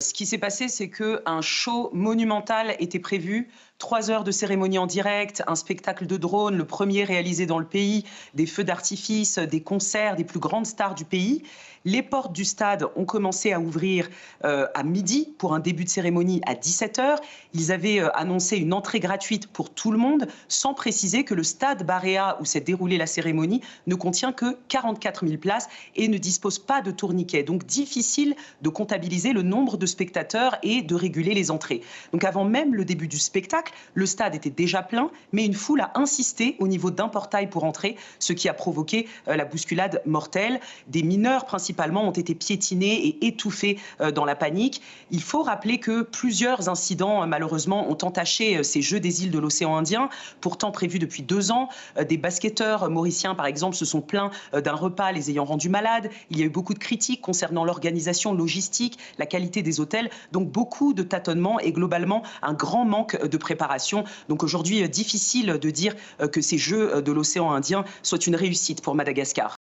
Ce qui s'est passé, c'est qu'un show monumental était prévu. 3 heures de cérémonie en direct, un spectacle de drone, le premier réalisé dans le pays, des feux d'artifice, des concerts des plus grandes stars du pays. Les portes du stade ont commencé à ouvrir à midi pour un début de cérémonie à 17 heures. Ils avaient annoncé une entrée gratuite pour tout le monde, sans préciser que le stade Barea, où s'est déroulée la cérémonie, ne contient que 44 000 places et ne dispose pas de tourniquet. Donc difficile de comptabiliser le nombre de spectateurs et de réguler les entrées. Donc avant même le début du spectacle, le stade était déjà plein, mais une foule a insisté au niveau d'un portail pour entrer, ce qui a provoqué la bousculade mortelle. Des mineurs principalement ont été piétinés et étouffés dans la panique. Il faut rappeler que plusieurs incidents malheureusement ont entaché ces Jeux des îles de l'océan Indien, pourtant prévus depuis 2 ans. Des basketteurs mauriciens par exemple se sont plaints d'un repas les ayant rendus malades. Il y a eu beaucoup de critiques concernant l'organisation logistique, la qualité des hôtels, donc beaucoup de tâtonnements et globalement un grand manque de préparation. Donc aujourd'hui, difficile de dire que ces Jeux de l'océan Indien soient une réussite pour Madagascar.